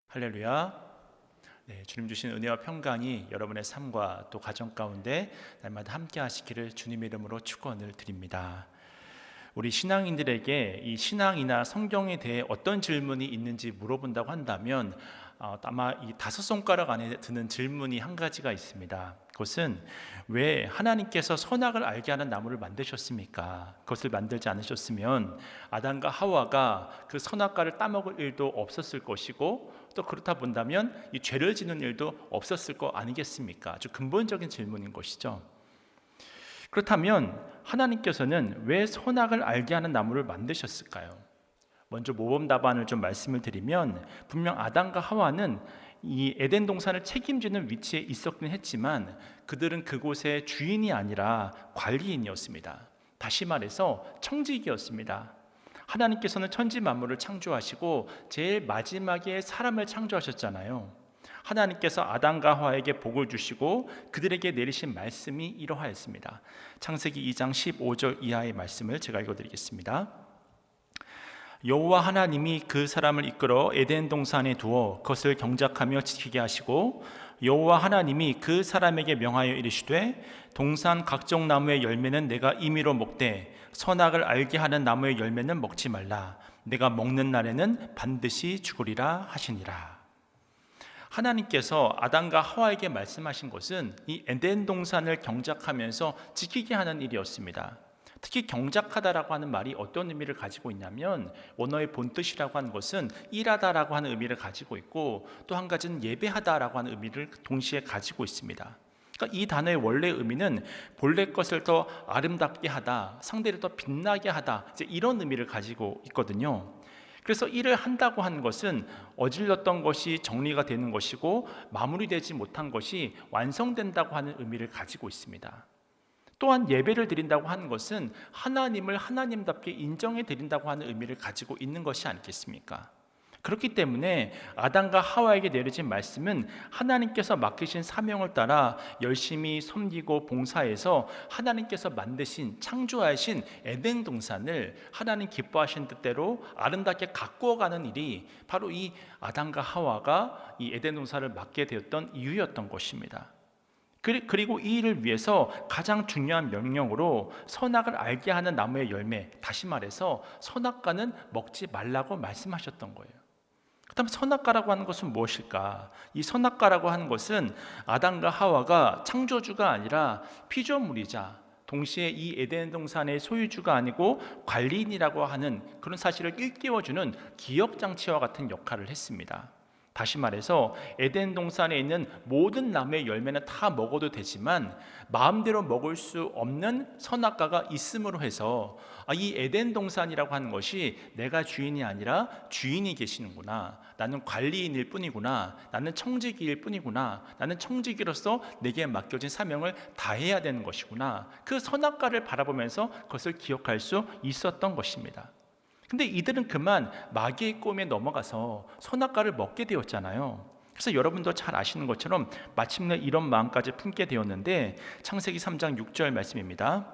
할렐루야. 네, 주님 주신 은혜와 평강이 여러분의 삶과 또 가정 가운데 날마다 함께 하시기를 주님의 이름으로 축원을 드립니다. 우리 신앙인들에게 이 신앙이나 성경에 대해 어떤 질문이 있는지 물어본다고 한다면 아마 이 5손가락 안에 드는 질문이 한 가지가 있습니다. 그것은 왜 하나님께서 선악을 알게 하는 나무를 만드셨습니까? 그것을 만들지 않으셨으면 아담과 하와가 그 선악과를 따먹을 일도 없었을 것이고, 또 그렇다 본다면 이 죄를 짓는 일도 없었을 거 아니겠습니까? 아주 근본적인 질문인 것이죠. 그렇다면 하나님께서는 왜 선악을 알게 하는 나무를 만드셨을까요? 먼저 모범 답안을 좀 말씀을 드리면, 분명 아담과 하와는 이 에덴 동산을 책임지는 위치에 있었긴 했지만 그들은 그곳의 주인이 아니라 관리인이었습니다. 다시 말해서 청지기였습니다. 하나님께서는 천지 만물을 창조하시고 제일 마지막에 사람을 창조하셨잖아요. 하나님께서 아담과 하와에게 복을 주시고 그들에게 내리신 말씀이 이러하였습니다. 창세기 2장 15절 이하의 말씀을 제가 읽어드리겠습니다. 여호와 하나님이 그 사람을 이끌어 에덴 동산에 두어 그것을 경작하며 지키게 하시고, 여호와 하나님이 그 사람에게 명하여 이르시되 동산 각종 나무의 열매는 내가 임의로 먹되 선악을 알게 하는 나무의 열매는 먹지 말라. 내가 먹는 날에는 반드시 죽으리라 하시니라. 하나님께서 아담과 하와에게 말씀하신 것은 이 에덴 동산을 경작하면서 지키게 하는 일이었습니다. 특히 경작하다라고 하는 말이 어떤 의미를 가지고 있냐면, 원어의 본뜻이라고 하는 것은 일하다라고 하는 의미를 가지고 있고, 또 한 가지는 예배하다라고 하는 의미를 동시에 가지고 있습니다. 그러니까 이 단어의 원래 의미는 본래 것을 더 아름답게 하다, 상대를 더 빛나게 하다, 이런 의미를 가지고 있거든요. 그래서 일을 한다고 하는 것은 어질렀던 것이 정리가 되는 것이고, 마무리되지 못한 것이 완성된다고 하는 의미를 가지고 있습니다. 또한 예배를 드린다고 하는 것은 하나님을 하나님답게 인정해 드린다고 하는 의미를 가지고 있는 것이 아니겠습니까? 그렇기 때문에 아담과 하와에게 내려진 말씀은 하나님께서 맡기신 사명을 따라 열심히 섬기고 봉사해서 하나님께서 만드신, 창조하신 에덴 동산을 하나님 기뻐하신 뜻대로 아름답게 가꾸어가는 일이 바로 이 아담과 하와가 이 에덴 동산을 맡게 되었던 이유였던 것입니다. 그리고 이 일을 위해서 가장 중요한 명령으로 선악을 알게 하는 나무의 열매, 다시 말해서 선악과는 먹지 말라고 말씀하셨던 거예요. 그렇다면 선악과라고 하는 것은 무엇일까? 이 선악과라고 하는 것은 아담과 하와가 창조주가 아니라 피조물이자 동시에 이 에덴 동산의 소유주가 아니고 관리인이라고 하는 그런 사실을 일깨워주는 기억장치와 같은 역할을 했습니다. 다시 말해서 에덴 동산에 있는 모든 나무의 열매는 다 먹어도 되지만 마음대로 먹을 수 없는 선악과가 있음으로 해서 이 에덴 동산이라고 하는 것이 내가 주인이 아니라 주인이 계시는구나, 나는 관리인일 뿐이구나, 나는 청지기일 뿐이구나, 나는 청지기로서 내게 맡겨진 사명을 다해야 되는 것이구나, 그 선악과를 바라보면서 그것을 기억할 수 있었던 것입니다. 근데 이들은 그만 마귀의 꿈에 넘어가서 선악과를 먹게 되었잖아요. 그래서 여러분도 잘 아시는 것처럼 마침내 이런 마음까지 품게 되었는데, 창세기 3장 6절 말씀입니다.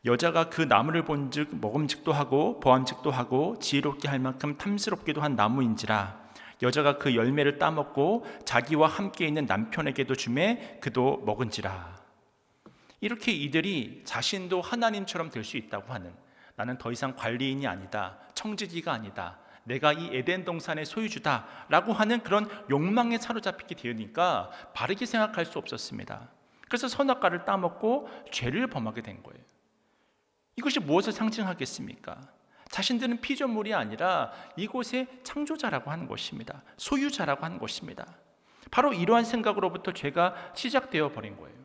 여자가 그 나무를 본즉 먹음직도 하고 보암직도 하고 지혜롭게 할 만큼 탐스럽기도 한 나무인지라. 여자가 그 열매를 따먹고 자기와 함께 있는 남편에게도 주매 그도 먹은지라. 이렇게 이들이 자신도 하나님처럼 될 수 있다고 하는, 나는 더 이상 관리인이 아니다, 청지기가 아니다, 내가 이 에덴 동산의 소유주다 라고 하는 그런 욕망에 사로잡히게 되니까 바르게 생각할 수 없었습니다. 그래서 선악과를 따먹고 죄를 범하게 된 거예요. 이것이 무엇을 상징하겠습니까? 자신들은 피조물이 아니라 이곳의 창조자라고 하는 것입니다. 소유자라고 하는 것입니다. 바로 이러한 생각으로부터 죄가 시작되어 버린 거예요.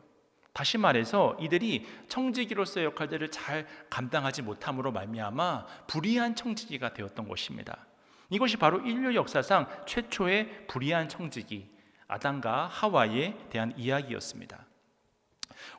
다시 말해서 이들이 청지기로서의 역할들을 잘 감당하지 못함으로 말미암아 불의한 청지기가 되었던 것입니다. 이것이 바로 인류 역사상 최초의 불의한 청지기, 아담과 하와에 대한 이야기였습니다.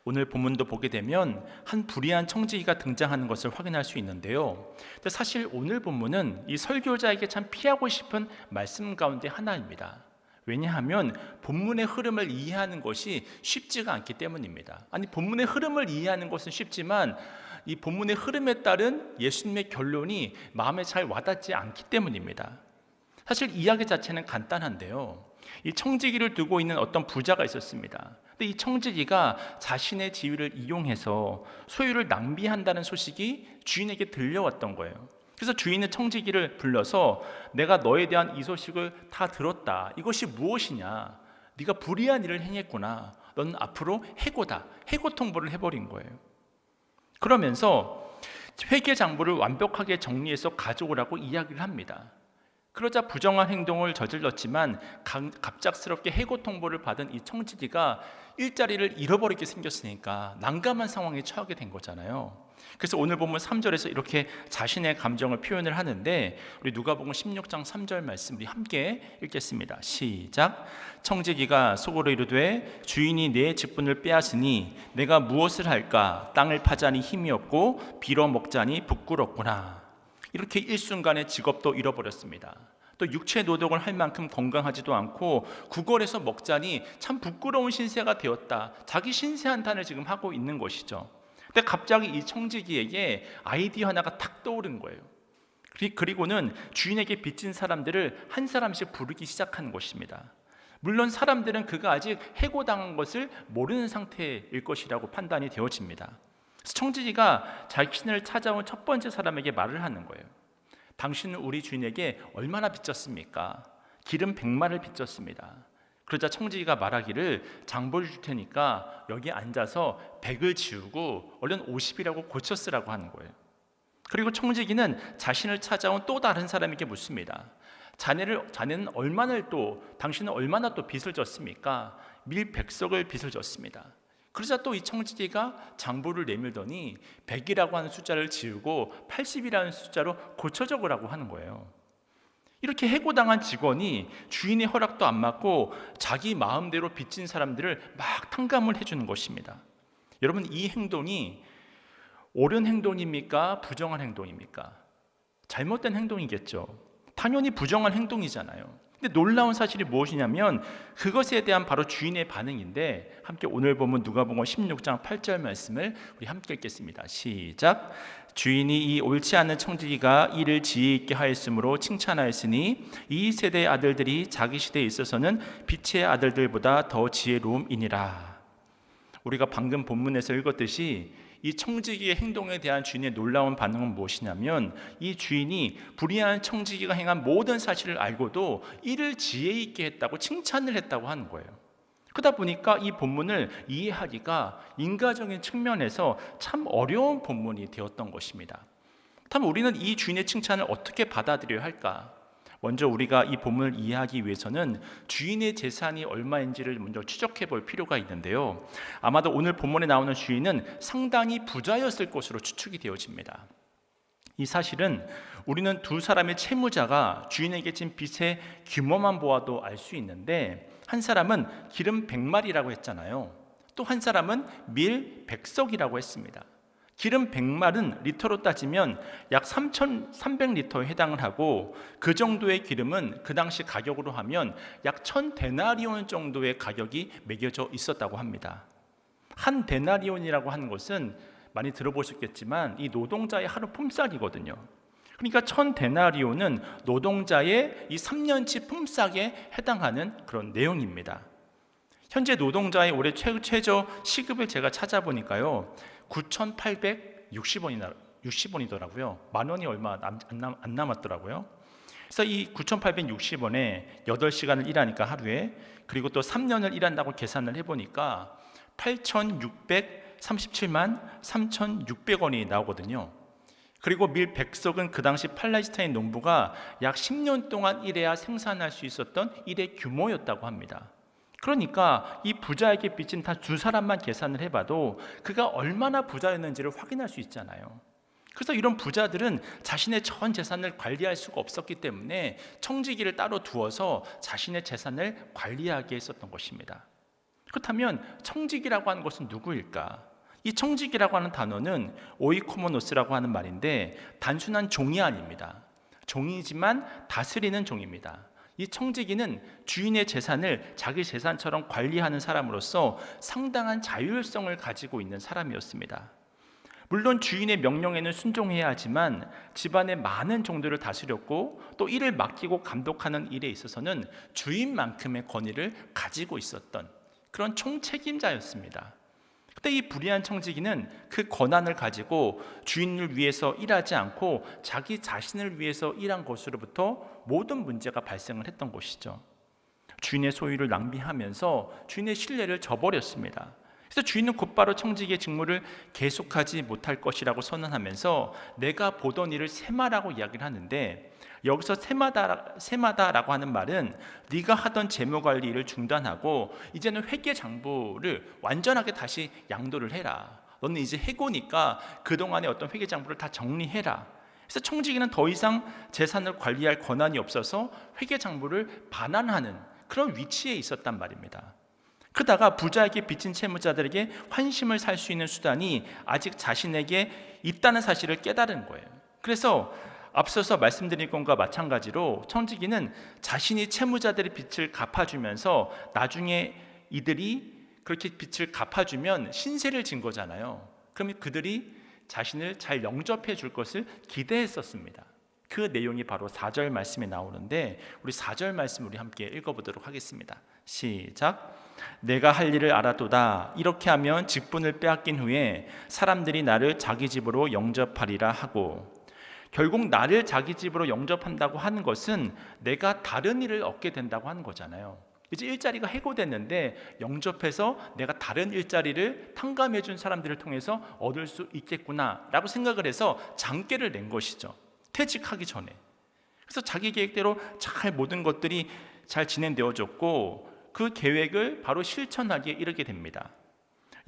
오늘 본문도 보게 되면 한 불의한 청지기가 등장하는 것을 확인할 수 있는데요. 사실 오늘 본문은 이 설교자에게 참 피하고 싶은 말씀 가운데 하나입니다. 왜냐하면 본문의 흐름을 이해하는 것이 쉽지가 않기 때문입니다. 아니, 본문의 흐름을 이해하는 것은 쉽지만 이 본문의 흐름에 따른 예수님의 결론이 마음에 잘 와닿지 않기 때문입니다. 사실 이야기 자체는 간단한데요. 이 청지기를 두고 있는 어떤 부자가 있었습니다. 근데 이 청지기가 자신의 지위를 이용해서 소유를 낭비한다는 소식이 주인에게 들려왔던 거예요. 그래서 주인은 청지기를 불러서 내가 너에 대한 이 소식을 다 들었다. 이것이 무엇이냐? 네가 불의한 일을 행했구나. 넌 앞으로 해고다. 해고 통보를 해버린 거예요. 그러면서 회계 장부를 완벽하게 정리해서 가져오라고 이야기를 합니다. 그러자 부정한 행동을 저질렀지만 갑작스럽게 해고 통보를 받은 이 청지기가 일자리를 잃어버리게 생겼으니까 난감한 상황에 처하게 된 거잖아요. 그래서 오늘 보면 3절에서 이렇게 자신의 감정을 표현을 하는데, 우리 누가복음 16장 3절 말씀 우리 함께 읽겠습니다. 시작. 청지기가 속으로 이르되 주인이 내 직분을 빼앗으니 내가 무엇을 할까? 땅을 파자니 힘이 없고 빌어 먹자니 부끄럽구나. 이렇게 일순간에 직업도 잃어버렸습니다. 또 육체 노동을 할 만큼 건강하지도 않고 구걸해서 먹자니 참 부끄러운 신세가 되었다. 자기 신세 한탄을 지금 하고 있는 것이죠. 근데 갑자기 이 청지기에게 아이디어 하나가 탁 떠오른 거예요. 그리고는 주인에게 빚진 사람들을 한 사람씩 부르기 시작한 것입니다. 물론 사람들은 그가 아직 해고당한 것을 모르는 상태일 것이라고 판단이 되어집니다. 청지기가 자신을 찾아온 첫 번째 사람에게 말을 하는 거예요. 당신은 우리 주인에게 얼마나 빚졌습니까? 기름 100마를 빚졌습니다. 그러자 청지기가 말하기를 장보를 줄 테니까 여기 앉아서 100을 지우고 얼른 50이라고 고쳐 쓰라고 하는 거예요. 그리고 청지기는 자신을 찾아온 또 다른 사람에게 묻습니다. 자네는 당신은 얼마나 또 빚을 졌습니까? 밀 100석을 빚을 졌습니다. 그러자 또 이 청지기가 장부를 내밀더니 100이라고 하는 숫자를 지우고 80이라는 숫자로 고쳐 적으라고 하는 거예요. 이렇게 해고당한 직원이 주인의 허락도 안 받고 자기 마음대로 빚진 사람들을 막 탕감을 해주는 것입니다. 여러분, 이 행동이 옳은 행동입니까? 부정한 행동입니까? 잘못된 행동이겠죠. 당연히 부정한 행동이잖아요. 근데 놀라운 사실이 무엇이냐면 그것에 대한 바로 주인의 반응인데, 함께 오늘 보면 누가복음 16장 8절 말씀을 우리 함께 읽겠습니다. 시작. 주인이 이 옳지 않은 청지기가 이를 지혜 있게 하였으므로 칭찬하였으니 이 세대의 아들들이 자기 시대에 있어서는 빛의 아들들보다 더 지혜로움이니라. 우리가 방금 본문에서 읽었듯이 이 청지기의 행동에 대한 주인의 놀라운 반응은 무엇이냐면, 이 주인이 불의한 청지기가 행한 모든 사실을 알고도 이를 지혜 있게 했다고 칭찬을 했다고 하는 거예요. 그러다 보니까 이 본문을 이해하기가 인과적인 측면에서 참 어려운 본문이 되었던 것입니다. 그렇다면 우리는 이 주인의 칭찬을 어떻게 받아들여야 할까? 먼저 우리가 이 본문을 이해하기 위해서는 주인의 재산이 얼마인지를 먼저 추적해 볼 필요가 있는데요. 아마도 오늘 본문에 나오는 주인은 상당히 부자였을 것으로 추측이 되어집니다. 이 사실은 우리는 두 사람의 채무자가 주인에게 진 빚의 규모만 보아도 알 수 있는데, 한 사람은 기름 100마리라고 했잖아요. 또 한 사람은 밀 100석이라고 했습니다. 기름 100말은 리터로 따지면 약 3,300리터에 해당을 하고, 그 정도의 기름은 그 당시 가격으로 하면 약 1,000데나리온 정도의 가격이 매겨져 있었다고 합니다. 한 데나리온이라고 하는 것은 많이 들어보셨겠지만 이 노동자의 하루 품삯이거든요. 그러니까 1,000데나리온은 노동자의 이 3년치 품삯에 해당하는 그런 내용입니다. 현재 노동자의 올해 최저 시급을 제가 찾아보니까요, 9,860원이더라고요. 만 원이 얼마 안 남았더라고요. 그래서 이 9,860원에 8시간을 일하니까 하루에, 그리고 또 3년을 일한다고 계산을 해보니까 8,637만 3,600원이 나오거든요. 그리고 밀 100석은 그 당시 팔레스타인 농부가 약 10년 동안 일해야 생산할 수 있었던 일의 규모였다고 합니다. 그러니까 이 부자에게 빚진 다 두 사람만 계산을 해봐도 그가 얼마나 부자였는지를 확인할 수 있잖아요. 그래서 이런 부자들은 자신의 전 재산을 관리할 수가 없었기 때문에 청지기를 따로 두어서 자신의 재산을 관리하게 했었던 것입니다. 그렇다면 청지기라고 하는 것은 누구일까? 이 청지기라고 하는 단어는 오이코모노스라고 하는 말인데, 단순한 종이 아닙니다. 종이지만 다스리는 종입니다. 이 청지기는 주인의 재산을 자기 재산처럼 관리하는 사람으로서 상당한 자율성을 가지고 있는 사람이었습니다. 물론 주인의 명령에는 순종해야 하지만 집안의 많은 종들을 다스렸고 또 이를 맡기고 감독하는 일에 있어서는 주인만큼의 권위를 가지고 있었던 그런 총책임자였습니다. 그때 이 불의한 청지기는 그 권한을 가지고 주인을 위해서 일하지 않고 자기 자신을 위해서 일한 것으로부터 모든 문제가 발생을 했던 것이죠. 주인의 소유를 낭비하면서 주인의 신뢰를 저버렸습니다. 그래서 주인은 곧바로 청지기의 직무를 계속하지 못할 것이라고 선언하면서 내가 보던 일을 세마라고 이야기를 하는데, 여기서 세마다라고 하는 말은 네가 하던 재무관리 일을 중단하고 이제는 회계장부를 완전하게 다시 양도를 해라. 너는 이제 해고니까 그동안의 어떤 회계장부를 다 정리해라. 그래서 청지기는 더 이상 재산을 관리할 권한이 없어서 회계장부를 반환하는 그런 위치에 있었단 말입니다. 그러다가 부자에게 빚진 채무자들에게 환심을 살 수 있는 수단이 아직 자신에게 있다는 사실을 깨달은 거예요. 그래서 앞서서 말씀드린 것과 마찬가지로 청지기는 자신이 채무자들의 빚을 갚아주면서 나중에 이들이 그렇게 빚을 갚아주면 신세를 진 거잖아요. 그러면 그들이 자신을 잘 영접해 줄 것을 기대했었습니다. 그 내용이 바로 4절 말씀에 나오는데, 우리 4절 말씀 우리 함께 읽어보도록 하겠습니다. 시작. 내가 할 일을 알아도다. 이렇게 하면 직분을 빼앗긴 후에 사람들이 나를 자기 집으로 영접하리라 하고, 결국 나를 자기 집으로 영접한다고 하는 것은 내가 다른 일을 얻게 된다고 하는 거잖아요. 이제 일자리가 해고됐는데 영접해서 내가 다른 일자리를 탕감해 준 사람들을 통해서 얻을 수 있겠구나 라고 생각을 해서 장계를 낸 것이죠. 퇴직하기 전에. 그래서 자기 계획대로 잘 모든 것들이 잘 진행되어졌고 그 계획을 바로 실천하기에 이르게 됩니다.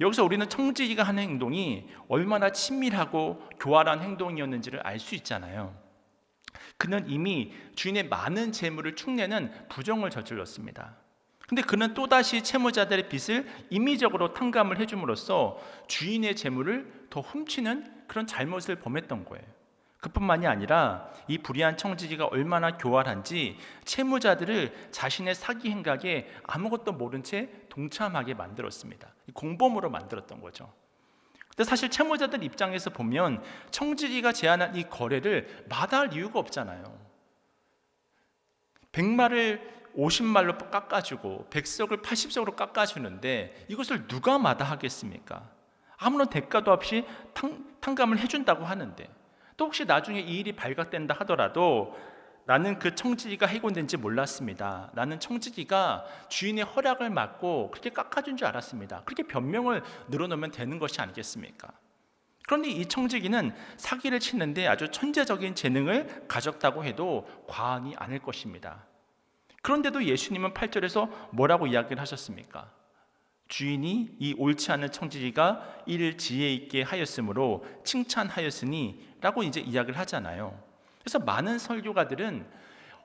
여기서 우리는 청지기가 하는 행동이 얼마나 친밀하고 교활한 행동이었는지를 알 수 있잖아요. 그는 이미 주인의 많은 재물을 축내는 부정을 저질렀습니다. 근데 그는 또다시 채무자들의 빚을 임의적으로 탕감을 해줌으로써 주인의 재물을 더 훔치는 그런 잘못을 범했던 거예요. 그뿐만이 아니라 이 불의한 청지기가 얼마나 교활한지 채무자들을 자신의 사기 행각에 아무것도 모른 채 동참하게 만들었습니다. 공범으로 만들었던 거죠. 근데 사실 채무자들 입장에서 보면 청지기가 제안한 이 거래를 마다할 이유가 없잖아요. 100마를 50말로 깎아주고 100석을 80석으로 깎아주는데 이것을 누가 마다하겠습니까? 아무런 대가도 없이 탕감을 해준다고 하는데, 또 혹시 나중에 이 일이 발각된다 하더라도 나는 그 청지기가 해고된지 몰랐습니다. 나는 청지기가 주인의 허락을 받고 그렇게 깎아준 줄 알았습니다. 그렇게 변명을 늘어놓으면 되는 것이 아니겠습니까? 그런데 이 청지기는 사기를 치는데 아주 천재적인 재능을 가졌다고 해도 과언이 아닐 것입니다. 그런데도 예수님은 8절에서 뭐라고 이야기를 하셨습니까? 주인이 이 옳지 않은 청지기가 이를 지혜 있게 하였으므로 칭찬하였으니 라고 이제 이야기를 하잖아요. 그래서 많은 설교가들은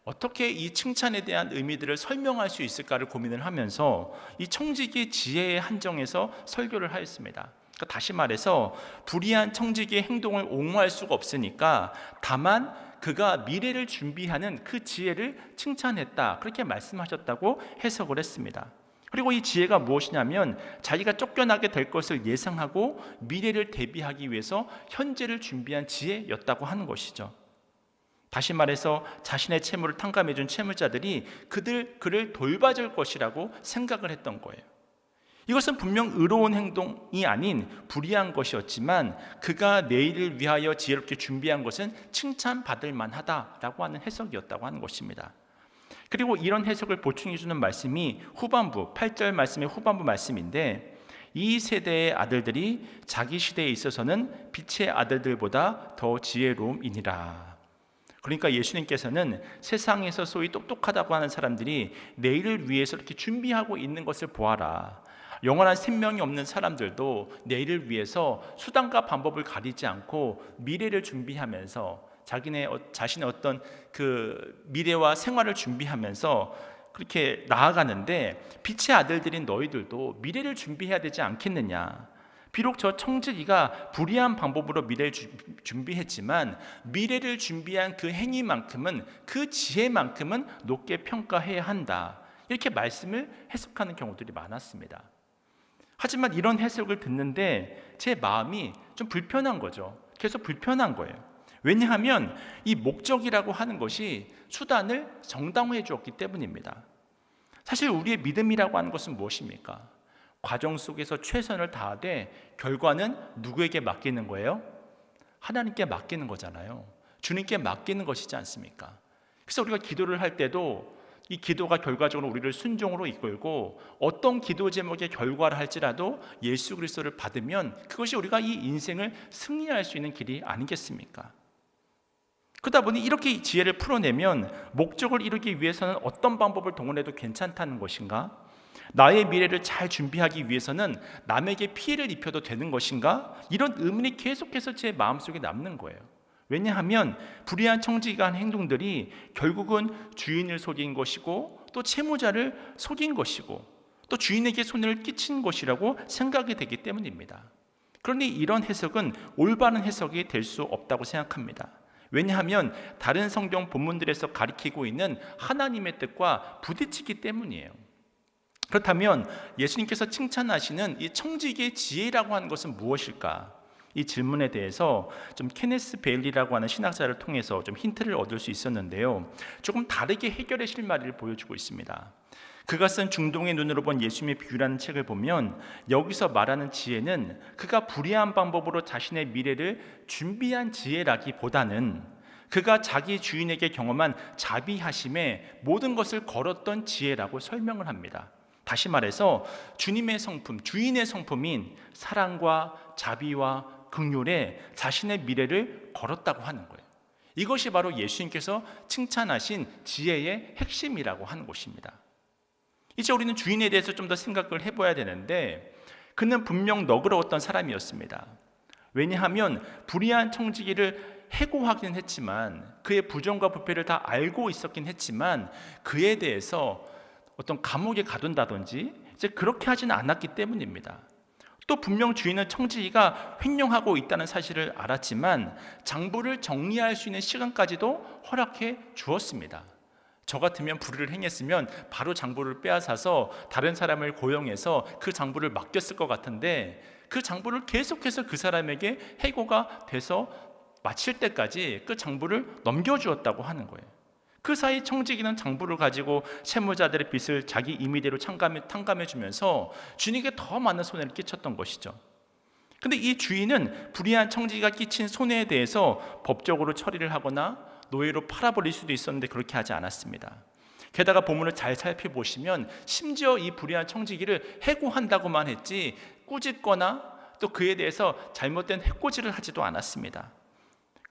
어떻게 이 칭찬에 대한 의미들을 설명할 수 있을까를 고민을 하면서 이 청지기의 지혜에 한정해서 설교를 하였습니다. 그러니까 다시 말해서 불의한 청지기의 행동을 옹호할 수가 없으니까 다만 그가 미래를 준비하는 그 지혜를 칭찬했다, 그렇게 말씀하셨다고 해석을 했습니다. 그리고 이 지혜가 무엇이냐면 자기가 쫓겨나게 될 것을 예상하고 미래를 대비하기 위해서 현재를 준비한 지혜였다고 하는 것이죠. 다시 말해서 자신의 채무를 탕감해준 채무자들이 그를 돌봐줄 것이라고 생각을 했던 거예요. 이것은 분명 의로운 행동이 아닌 불의한 것이었지만 그가 내일을 위하여 지혜롭게 준비한 것은 칭찬받을 만하다라고 하는 해석이었다고 하는 것입니다. 그리고 이런 해석을 보충해 주는 말씀이 후반부 8절 말씀의 후반부 말씀인데, 이 세대의 아들들이 자기 시대에 있어서는 빛의 아들들보다 더 지혜로움이니라. 그러니까 예수님께서는 세상에서 소위 똑똑하다고 하는 사람들이 내일을 위해서 이렇게 준비하고 있는 것을 보아라. 영원한 생명이 없는 사람들도 내일을 위해서 수단과 방법을 가리지 않고 미래를 준비하면서 자신의 어떤 그 미래와 생활을 준비하면서 그렇게 나아가는데, 빛의 아들들인 너희들도 미래를 준비해야 되지 않겠느냐. 비록 저 청지기가 불의한 방법으로 미래를 준비했지만 미래를 준비한 그 행위만큼은, 그 지혜만큼은 높게 평가해야 한다. 이렇게 말씀을 해석하는 경우들이 많았습니다. 하지만 이런 해석을 듣는데 제 마음이 좀 불편한 거죠. 계속 불편한 거예요. 왜냐하면 이 목적이라고 하는 것이 수단을 정당화해 주었기 때문입니다. 사실 우리의 믿음이라고 하는 것은 무엇입니까? 과정 속에서 최선을 다하되 결과는 누구에게 맡기는 거예요? 하나님께 맡기는 거잖아요. 주님께 맡기는 것이지 않습니까? 그래서 우리가 기도를 할 때도 이 기도가 결과적으로 우리를 순종으로 이끌고 어떤 기도 제목의 결과를 할지라도 예수 그리스도를 받으면 그것이 우리가 이 인생을 승리할 수 있는 길이 아니겠습니까? 그러다 보니 이렇게 지혜를 풀어내면 목적을 이루기 위해서는 어떤 방법을 동원해도 괜찮다는 것인가? 나의 미래를 잘 준비하기 위해서는 남에게 피해를 입혀도 되는 것인가? 이런 의문이 계속해서 제 마음속에 남는 거예요. 왜냐하면 불의한 청지기가 한 행동들이 결국은 주인을 속인 것이고 또 채무자를 속인 것이고 또 주인에게 손해를 끼친 것이라고 생각이 되기 때문입니다. 그러니 이런 해석은 올바른 해석이 될 수 없다고 생각합니다. 왜냐하면 다른 성경 본문들에서 가리키고 있는 하나님의 뜻과 부딪히기 때문이에요. 그렇다면 예수님께서 칭찬하시는 이 청지기의 지혜라고 하는 것은 무엇일까? 이 질문에 대해서 좀 케네스 베일리라고 하는 신학자를 통해서 좀 힌트를 얻을 수 있었는데요. 조금 다르게 해결의 실마리를 보여주고 있습니다. 그가 쓴 중동의 눈으로 본 예수님의 비유라는 책을 보면 여기서 말하는 지혜는 그가 불의한 방법으로 자신의 미래를 준비한 지혜라기보다는 그가 자기 주인에게 경험한 자비하심에 모든 것을 걸었던 지혜라고 설명을 합니다. 다시 말해서 주님의 성품, 주인의 성품인 사랑과 자비와 긍휼에 자신의 미래를 걸었다고 하는 거예요. 이것이 바로 예수님께서 칭찬하신 지혜의 핵심이라고 하는 것입니다. 이제 우리는 주인에 대해서 좀 더 생각을 해봐야 되는데 그는 분명 너그러웠던 사람이었습니다. 왜냐하면 불의한 청지기를 해고하긴 했지만 그의 부정과 부패를 다 알고 있었긴 했지만 그에 대해서 어떤 감옥에 가둔다든지 이제 그렇게 하지는 않았기 때문입니다. 또 분명 주인은 청지기가 횡령하고 있다는 사실을 알았지만 장부를 정리할 수 있는 시간까지도 허락해 주었습니다. 저 같으면 불의를 행했으면 바로 장부를 빼앗아서 다른 사람을 고용해서 그 장부를 맡겼을 것 같은데 그 장부를 계속해서 그 사람에게 해고가 돼서 마칠 때까지 그 장부를 넘겨주었다고 하는 거예요. 그 사이 청지기는 장부를 가지고 채무자들의 빚을 자기 임의대로 탕감해 주면서 주인에게 더 많은 손해를 끼쳤던 것이죠. 근데 이 주인은 불의한 청지기가 끼친 손해에 대해서 법적으로 처리를 하거나 노예로 팔아버릴 수도 있었는데 그렇게 하지 않았습니다. 게다가 본문을 잘 살펴보시면 심지어 이 불의한 청지기를 해고한다고만 했지 꾸짖거나 또 그에 대해서 잘못된 해코지를 하지도 않았습니다.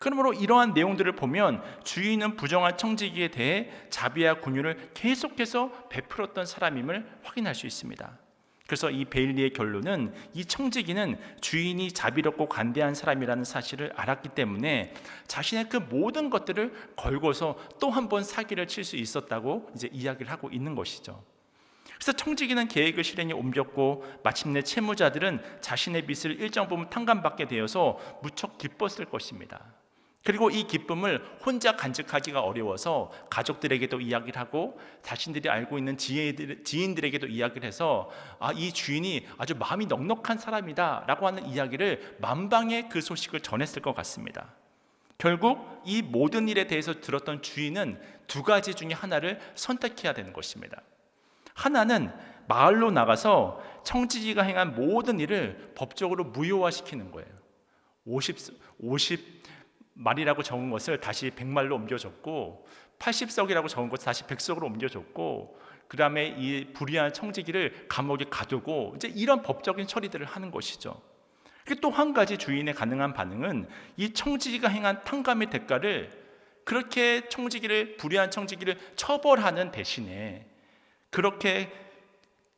그러므로 이러한 내용들을 보면 주인은 부정한 청지기에 대해 자비와 긍휼을 계속해서 베풀었던 사람임을 확인할 수 있습니다. 그래서 이 베일리의 결론은 이 청지기는 주인이 자비롭고 관대한 사람이라는 사실을 알았기 때문에 자신의 그 모든 것들을 걸고서 또 한 번 사기를 칠 수 있었다고 이제 이야기를 하고 있는 것이죠. 그래서 청지기는 계획을 실행에 옮겼고 마침내 채무자들은 자신의 빚을 일정 부분 탕감받게 되어서 무척 기뻤을 것입니다. 그리고 이 기쁨을 혼자 간직하기가 어려워서 가족들에게도 이야기를 하고 자신들이 알고 있는 지인들에게도 이야기를 해서 이 주인이 아주 마음이 넉넉한 사람이다 라고 하는 이야기를 만방에 그 소식을 전했을 것 같습니다. 결국 이 모든 일에 대해서 들었던 주인은 두 가지 중에 하나를 선택해야 되는 것입니다. 하나는 마을로 나가서 청지기가 행한 모든 일을 법적으로 무효화시키는 거예요. 50 말이라고 적은 것을 다시 100말로 옮겨줬고 80석이라고 적은 것을 다시 100석으로 옮겨줬고 그 다음에 이 불의한 청지기를 감옥에 가두고 이제 이런 법적인 처리들을 하는 것이죠. 또 한 가지 주인의 가능한 반응은 이 청지기가 행한 탕감의 대가를 그렇게 불의한 청지기를 처벌하는 대신에 그렇게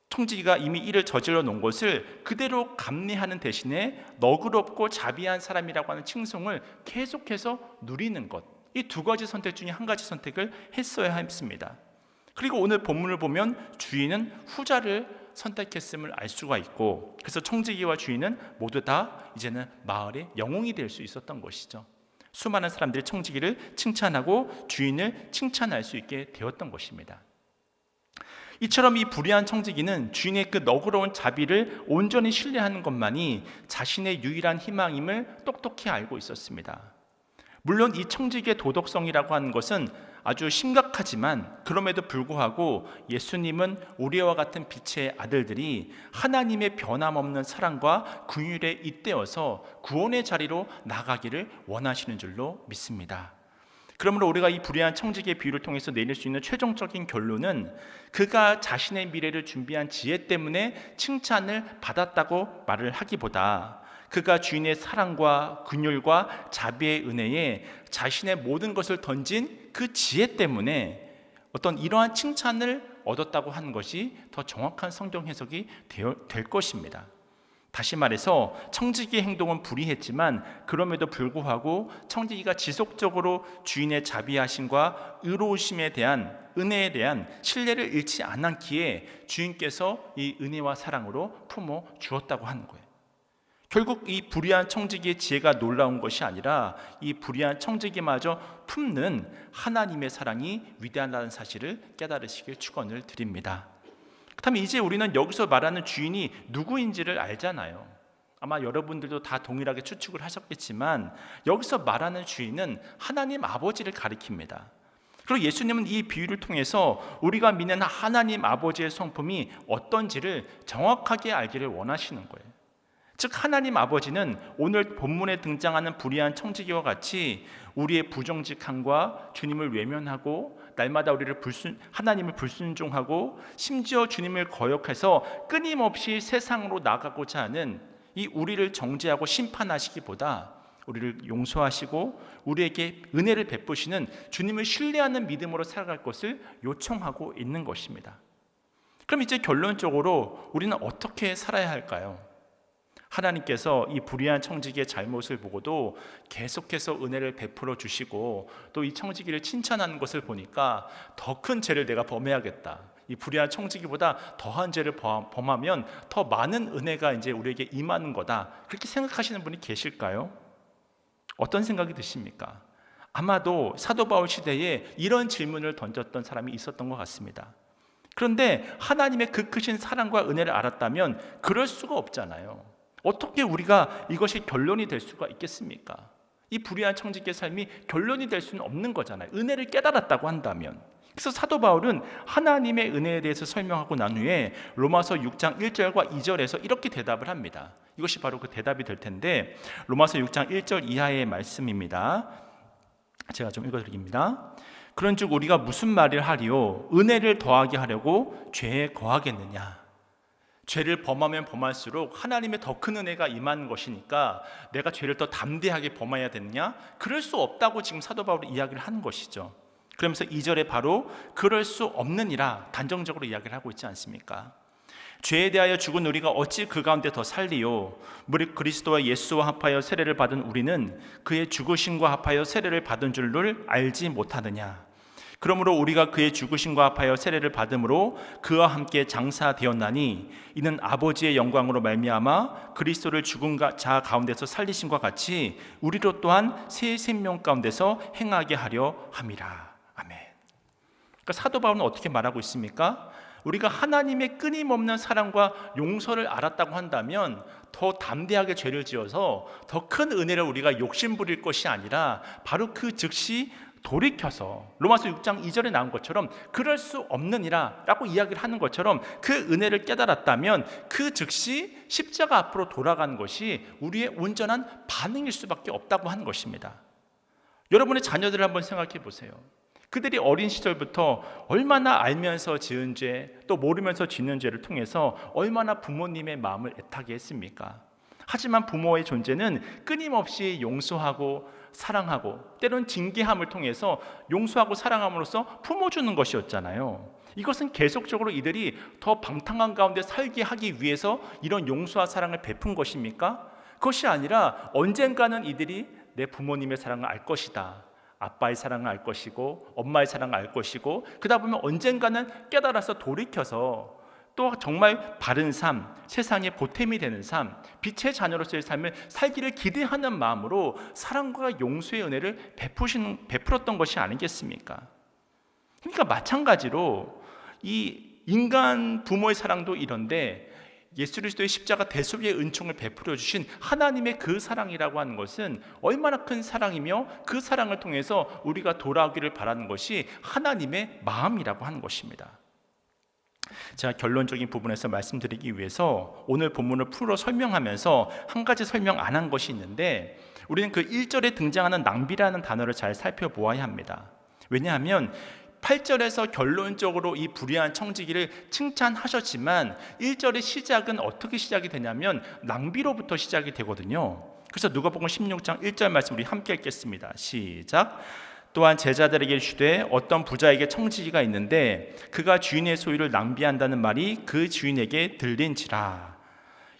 청지기가 이미 일을 저질러 놓은 것을 그대로 감내하는 대신에 너그럽고 자비한 사람이라고 하는 칭송을 계속해서 누리는 것, 이 두 가지 선택 중에 한 가지 선택을 했어야 했습니다. 그리고 오늘 본문을 보면 주인은 후자를 선택했음을 알 수가 있고 그래서 청지기와 주인은 모두 다 이제는 마을의 영웅이 될 수 있었던 것이죠. 수많은 사람들이 청지기를 칭찬하고 주인을 칭찬할 수 있게 되었던 것입니다. 이처럼 이 불의한 청지기는 주인의 그 너그러운 자비를 온전히 신뢰하는 것만이 자신의 유일한 희망임을 똑똑히 알고 있었습니다. 물론 이 청지기의 도덕성이라고 하는 것은 아주 심각하지만 그럼에도 불구하고 예수님은 우리와 같은 빛의 아들들이 하나님의 변함없는 사랑과 긍휼에 잇대어서 구원의 자리로 나가기를 원하시는 줄로 믿습니다. 그러므로 우리가 이 불의한 청지기의 비유를 통해서 내릴 수 있는 최종적인 결론은 그가 자신의 미래를 준비한 지혜 때문에 칭찬을 받았다고 말을 하기보다 그가 주인의 사랑과 긍휼과 자비의 은혜에 자신의 모든 것을 던진 그 지혜 때문에 어떤 이러한 칭찬을 얻었다고 하는 것이 더 정확한 성경 해석이 될 것입니다. 다시 말해서 청지기의 행동은 불의했지만 그럼에도 불구하고 청지기가 지속적으로 주인의 자비하심과 의로우심에 대한 은혜에 대한 신뢰를 잃지 않았기에 주인께서 이 은혜와 사랑으로 품어 주었다고 하는 거예요. 결국 이 불의한 청지기의 지혜가 놀라운 것이 아니라 이 불의한 청지기마저 품는 하나님의 사랑이 위대하다는 사실을 깨달으시길 축원을 드립니다. 그렇다면 이제 우리는 여기서 말하는 주인이 누구인지를 알잖아요. 아마 여러분들도 다 동일하게 추측을 하셨겠지만 여기서 말하는 주인은 하나님 아버지를 가리킵니다. 그리고 예수님은 이 비유를 통해서 우리가 믿는 하나님 아버지의 성품이 어떤지를 정확하게 알기를 원하시는 거예요. 즉 하나님 아버지는 오늘 본문에 등장하는 불의한 청지기와 같이 우리의 부정직함과 주님을 외면하고 날마다 하나님을 불순종하고 심지어 주님을 거역해서 끊임없이 세상으로 나가고자 하는 이 우리를 정죄하고 심판하시기보다 우리를 용서하시고 우리에게 은혜를 베푸시는 주님을 신뢰하는 믿음으로 살아갈 것을 요청하고 있는 것입니다. 그럼 이제 결론적으로 우리는 어떻게 살아야 할까요? 하나님께서 이 불의한 청지기의 잘못을 보고도 계속해서 은혜를 베풀어 주시고 또 이 청지기를 칭찬하는 것을 보니까 더 큰 죄를 내가 범해야겠다. 이 불의한 청지기보다 더한 죄를 범하면 더 많은 은혜가 이제 우리에게 임하는 거다. 그렇게 생각하시는 분이 계실까요? 어떤 생각이 드십니까? 아마도 사도 바울 시대에 이런 질문을 던졌던 사람이 있었던 것 같습니다. 그런데 하나님의 그 크신 사랑과 은혜를 알았다면 그럴 수가 없잖아요. 어떻게 우리가 이것이 결론이 될 수가 있겠습니까? 이 불의한 청지기의 삶이 결론이 될 수는 없는 거잖아요. 은혜를 깨달았다고 한다면. 그래서 사도 바울은 하나님의 은혜에 대해서 설명하고 난 후에 로마서 6장 1절과 2절에서 이렇게 대답을 합니다. 이것이 바로 그 대답이 될 텐데 로마서 6장 1절 이하의 말씀입니다. 제가 좀 읽어드립니다. 그런즉 우리가 무슨 말을 하리요? 은혜를 더하게 하려고 죄에 거하겠느냐? 죄를 범하면 범할수록 하나님의 더 큰 은혜가 임하는 것이니까 내가 죄를 더 담대하게 범해야 되느냐? 그럴 수 없다고 지금 사도 바울이 이야기를 하는 것이죠. 그러면서 2절에 바로 그럴 수 없느니라 단정적으로 이야기를 하고 있지 않습니까? 죄에 대하여 죽은 우리가 어찌 그 가운데 더 살리요? 무릇 그리스도와 예수와 합하여 세례를 받은 우리는 그의 죽으심과 합하여 세례를 받은 줄을 알지 못하느냐? 그러므로 우리가 그의 죽으심과 합하여 세례를 받음으로 그와 함께 장사되었나니 이는 아버지의 영광으로 말미암아 그리스도를 죽은 자 가운데서 살리심과 같이 우리로 또한 새 생명 가운데서 행하게 하려 함이라. 아멘. 그러니까 사도 바울은 어떻게 말하고 있습니까? 우리가 하나님의 끊임없는 사랑과 용서를 알았다고 한다면 더 담대하게 죄를 지어서 더 큰 은혜를 우리가 욕심부릴 것이 아니라 바로 그 즉시 돌이켜서 로마서 6장 2절에 나온 것처럼 그럴 수 없느니라 라고 이야기를 하는 것처럼 그 은혜를 깨달았다면 그 즉시 십자가 앞으로 돌아가는 것이 우리의 온전한 반응일 수밖에 없다고 하는 것입니다. 여러분의 자녀들을 한번 생각해 보세요. 그들이 어린 시절부터 얼마나 알면서 지은 죄, 또 모르면서 짓는 죄를 통해서 얼마나 부모님의 마음을 애타게 했습니까? 하지만 부모의 존재는 끊임없이 용서하고 사랑하고 때로는 징계함을 통해서 용서하고 사랑함으로써 품어주는 것이었잖아요. 이것은 계속적으로 이들이 더 방탕한 가운데 살게 하기 위해서 이런 용서와 사랑을 베푼 것입니까? 그것이 아니라 언젠가는 이들이 내 부모님의 사랑을 알 것이다. 아빠의 사랑을 알 것이고 엄마의 사랑을 알 것이고 그러다 보면 언젠가는 깨달아서 돌이켜서 또 정말 바른 삶, 세상의 보탬이 되는 삶, 빛의 자녀로서의 삶을 살기를 기대하는 마음으로 사랑과 용서의 은혜를 베풀었던 것이 아니겠습니까? 그러니까 마찬가지로 이 인간 부모의 사랑도 이런데 예수 그리스도의 십자가 대속의 은총을 베풀어 주신 하나님의 그 사랑이라고 하는 것은 얼마나 큰 사랑이며 그 사랑을 통해서 우리가 돌아오기를 바라는 것이 하나님의 마음이라고 하는 것입니다. 제가 결론적인 부분에서 말씀드리기 위해서 오늘 본문을 풀어 설명하면서 한 가지 설명 안 한 것이 있는데, 우리는 그 1절에 등장하는 낭비라는 단어를 잘 살펴보아야 합니다. 왜냐하면 8절에서 결론적으로 이 불의한 청지기를 칭찬하셨지만 1절의 시작은 어떻게 시작이 되냐면 낭비로부터 시작이 되거든요. 그래서 누가복음 16장 1절 말씀 우리 함께 읽겠습니다. 시작. 또한 제자들에게 이르시되 어떤 부자에게 청지기가 있는데 그가 주인의 소유를 낭비한다는 말이 그 주인에게 들린지라.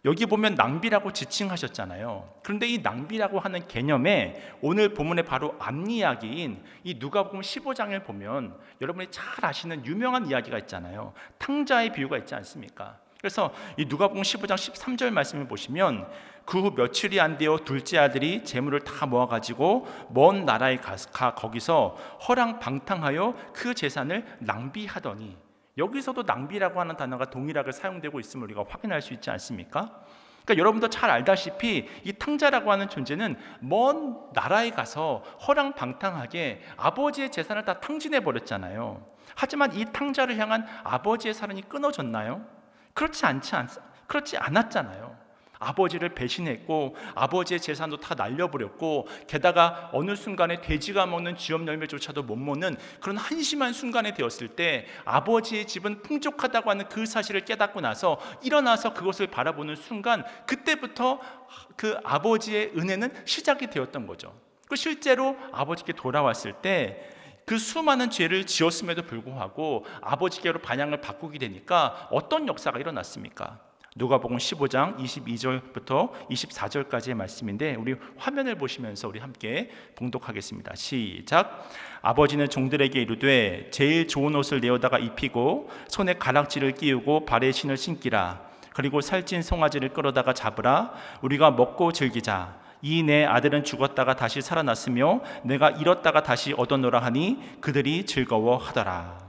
여기 보면 낭비라고 지칭하셨잖아요. 그런데 이 낭비라고 하는 개념에 오늘 본문의 바로 앞이야기인 이 누가복음 15장을 보면 여러분이 잘 아시는 유명한 이야기가 있잖아요. 탕자의 비유가 있지 않습니까? 그래서 이 누가복음 15장 13절 말씀을 보시면 그 후 며칠이 안 되어 둘째 아들이 재물을 다 모아가지고 먼 나라에 가 거기서 허랑방탕하여 그 재산을 낭비하더니, 여기서도 낭비라고 하는 단어가 동일하게 사용되고 있음을 우리가 확인할 수 있지 않습니까? 그러니까 여러분도 잘 알다시피 이 탕자라고 하는 존재는 먼 나라에 가서 허랑방탕하게 아버지의 재산을 다 탕진해 버렸잖아요. 하지만 이 탕자를 향한 아버지의 사랑이 끊어졌나요? 그렇지 않았잖아요. 아버지를 배신했고 아버지의 재산도 다 날려버렸고, 게다가 어느 순간에 돼지가 먹는 쥐업 열매조차도 못 먹는 그런 한심한 순간에 되었을 때 아버지의 집은 풍족하다고 하는 그 사실을 깨닫고 나서 일어나서 그것을 바라보는 순간, 그때부터 그 아버지의 은혜는 시작이 되었던 거죠. 실제로 아버지께 돌아왔을 때 그 수많은 죄를 지었음에도 불구하고 아버지께로 반향을 바꾸게 되니까 어떤 역사가 일어났습니까? 누가복음 15장 22절부터 24절까지의 말씀인데 우리 화면을 보시면서 우리 함께 봉독하겠습니다. 시작. 아버지는 종들에게 이르되 제일 좋은 옷을 내어다가 입히고 손에 가락지를 끼우고 발에 신을 신기라. 그리고 살찐 송아지를 끌어다가 잡으라. 우리가 먹고 즐기자. 이 내 아들은 죽었다가 다시 살아났으며 내가 잃었다가 다시 얻었노라 하니 그들이 즐거워하더라.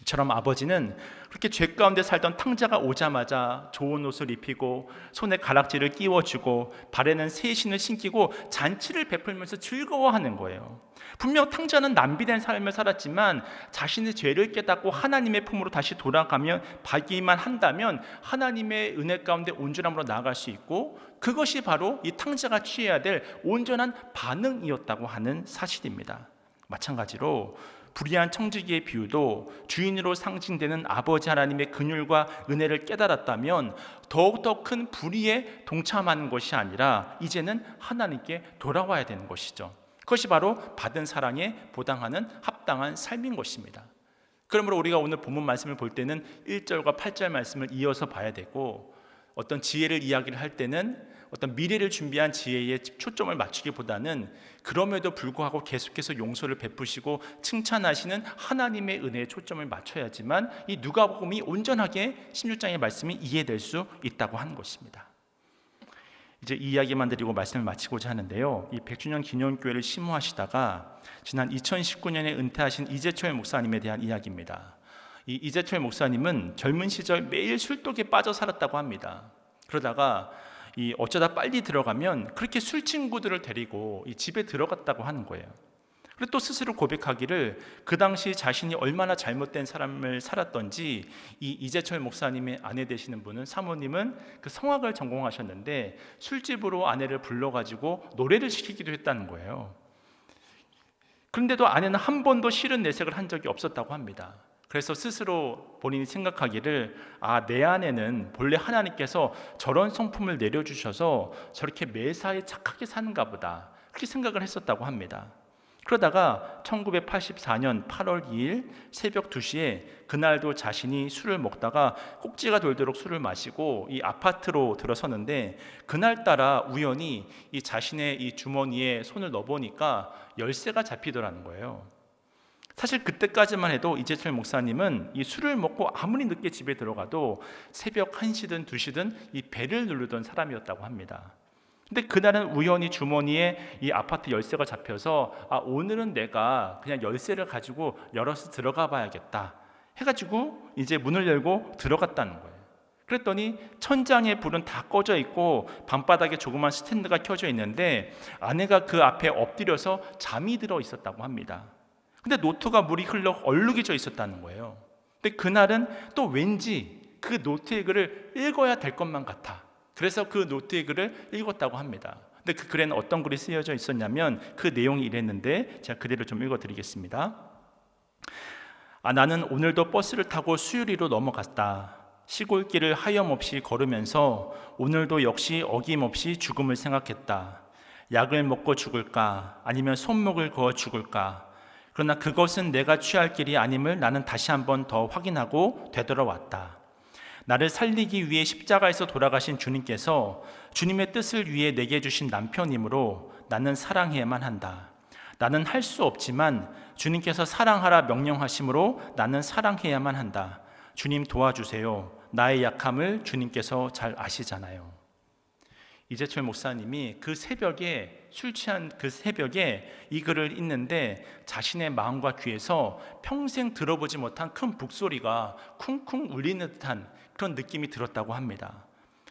이처럼 아버지는 그렇게 죄 가운데 살던 탕자가 오자마자 좋은 옷을 입히고 손에 가락지를 끼워주고 발에는 새 신을 신기고 잔치를 베풀면서 즐거워하는 거예요. 분명 탕자는 낭비된 삶을 살았지만 자신의 죄를 깨닫고 하나님의 품으로 다시 돌아가면 받기만 한다면 하나님의 은혜 가운데 온전함으로 나아갈 수 있고, 그것이 바로 이 탕자가 취해야 될 온전한 반응이었다고 하는 사실입니다. 마찬가지로 불의한 청지기의 비유도 주인으로 상징되는 아버지 하나님의 긍휼과 은혜를 깨달았다면 더욱더 큰 불의에 동참하는 것이 아니라 이제는 하나님께 돌아와야 되는 것이죠. 그것이 바로 받은 사랑에 보당하는 합당한 삶인 것입니다. 그러므로 우리가 오늘 본문 말씀을 볼 때는 1절과 8절 말씀을 이어서 봐야 되고, 어떤 지혜를 이야기를 할 때는 어떤 미래를 준비한 지혜에 초점을 맞추기보다는 그럼에도 불구하고 계속해서 용서를 베푸시고 칭찬하시는 하나님의 은혜에 초점을 맞춰야지만 이 누가복음이 온전하게 16장의 말씀이 이해될 수 있다고 하는 것입니다. 이제 이 이야기만 드리고 말씀을 마치고자 하는데요, 이 100주년 기념교회를 심호하시다가 지난 2019년에 은퇴하신 이재철 목사님에 대한 이야기입니다. 이 이재철 목사님은 젊은 시절 매일 술독에 빠져 살았다고 합니다. 그러다가 어쩌다 빨리 들어가면 그렇게 술 친구들을 데리고 이 집에 들어갔다고 하는 거예요. 그리고 또 스스로 고백하기를 그 당시 자신이 얼마나 잘못된 삶을 살았던지, 이 이재철 목사님의 아내 되시는 분은, 사모님은 그 성악을 전공하셨는데 술집으로 아내를 불러가지고 노래를 시키기도 했다는 거예요. 그런데도 아내는 한 번도 싫은 내색을 한 적이 없었다고 합니다. 그래서 스스로 본인이 생각하기를 내 아내는 본래 하나님께서 저런 성품을 내려주셔서 저렇게 매사에 착하게 사는가 보다, 그렇게 생각을 했었다고 합니다. 그러다가 1984년 8월 2일 새벽 2시에 그날도 자신이 술을 먹다가 꼭지가 돌도록 술을 마시고 이 아파트로 들어섰는데, 그날따라 우연히 이 자신의 이 주머니에 손을 넣어보니까 열쇠가 잡히더라는 거예요. 사실 그때까지만 해도 이재철 목사님은 이 술을 먹고 아무리 늦게 집에 들어가도 새벽 1시든 2시든 이 벨을 누르던 사람이었다고 합니다. 근데 그날은 우연히 주머니에 이 아파트 열쇠가 잡혀서 오늘은 내가 그냥 열쇠를 가지고 열어서 들어가 봐야겠다, 해가지고 이제 문을 열고 들어갔다는 거예요. 그랬더니 천장에 불은 다 꺼져 있고 방바닥에 조그만 스탠드가 켜져 있는데 아내가 그 앞에 엎드려서 잠이 들어 있었다고 합니다. 근데 노트가 물이 흘러 얼룩이 져 있었다는 거예요. 근데 그날은 또 왠지 그 노트의 글을 읽어야 될 것만 같아. 그래서 그 노트의 글을 읽었다고 합니다. 근데 그 글에는 어떤 글이 쓰여져 있었냐면 그 내용이 이랬는데 제가 그대로 좀 읽어드리겠습니다. 나는 오늘도 버스를 타고 수유리로 넘어갔다. 시골길을 하염없이 걸으면서 오늘도 역시 어김없이 죽음을 생각했다. 약을 먹고 죽을까 아니면 손목을 그어 죽을까. 그러나 그것은 내가 취할 길이 아님을 나는 다시 한번 더 확인하고 되돌아왔다. 나를 살리기 위해 십자가에서 돌아가신 주님께서 주님의 뜻을 위해 내게 주신 남편이므로 나는 사랑해야만 한다. 나는 할 수 없지만 주님께서 사랑하라 명령하심으로 나는 사랑해야만 한다. 주님 도와주세요. 나의 약함을 주님께서 잘 아시잖아요. 이재철 목사님이 그 새벽에 술 취한 그 새벽에 이 글을 읽는데 자신의 마음과 귀에서 평생 들어보지 못한 큰 북소리가 쿵쿵 울리는 듯한 그런 느낌이 들었다고 합니다.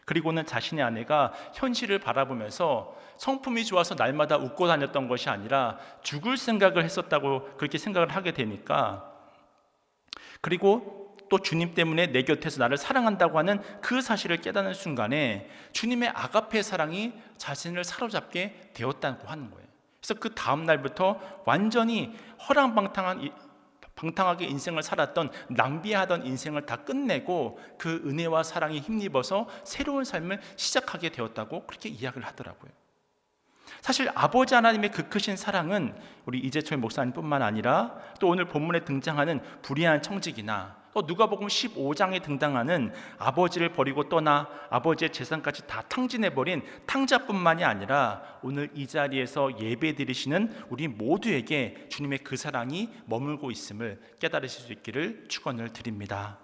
그리고는 자신의 아내가 현실을 바라보면서 성품이 좋아서 날마다 웃고 다녔던 것이 아니라 죽을 생각을 했었다고 그렇게 생각을 하게 되니까, 그리고 또 주님 때문에 내 곁에서 나를 사랑한다고 하는 그 사실을 깨닫는 순간에 주님의 아가페 사랑이 자신을 사로잡게 되었다고 하는 거예요. 그래서 그 다음 날부터 완전히 방탕하게 인생을 살았던, 낭비하던 인생을 다 끝내고 그 은혜와 사랑에 힘입어서 새로운 삶을 시작하게 되었다고 그렇게 이야기를 하더라고요. 사실 아버지 하나님의 그 크신 사랑은 우리 이재철 목사님뿐만 아니라 또 오늘 본문에 등장하는 불의한 청지기나 또 누가복음 15장에 등장하는 아버지를 버리고 떠나 아버지의 재산까지 다 탕진해버린 탕자뿐만이 아니라 오늘 이 자리에서 예배드리시는 우리 모두에게 주님의 그 사랑이 머물고 있음을 깨달으실 수 있기를 축원을 드립니다.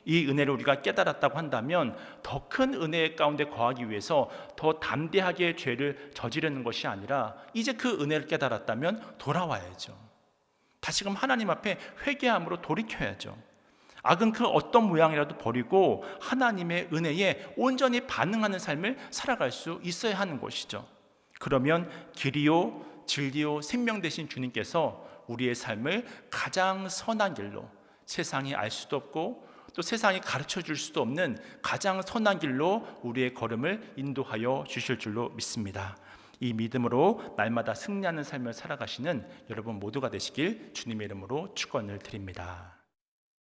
이 은혜를 우리가 깨달았다고 한다면 더 큰 은혜 가운데 거하기 위해서 더 담대하게 죄를 저지르는 것이 아니라 이제 그 은혜를 깨달았다면 돌아와야죠. 다시금 하나님 앞에 회개함으로 돌이켜야죠. 악은 그 어떤 모양이라도 버리고 하나님의 은혜에 온전히 반응하는 삶을 살아갈 수 있어야 하는 것이죠. 그러면 길이요 진리요 생명 되신 주님께서 우리의 삶을 가장 선한 길로, 세상이 알 수도 없고 또 세상이 가르쳐 줄 수도 없는 가장 선한 길로 우리의 걸음을 인도하여 주실 줄로 믿습니다. 이 믿음으로 날마다 승리하는 삶을 살아가시는 여러분 모두가 되시길 주님의 이름으로 축원을 드립니다.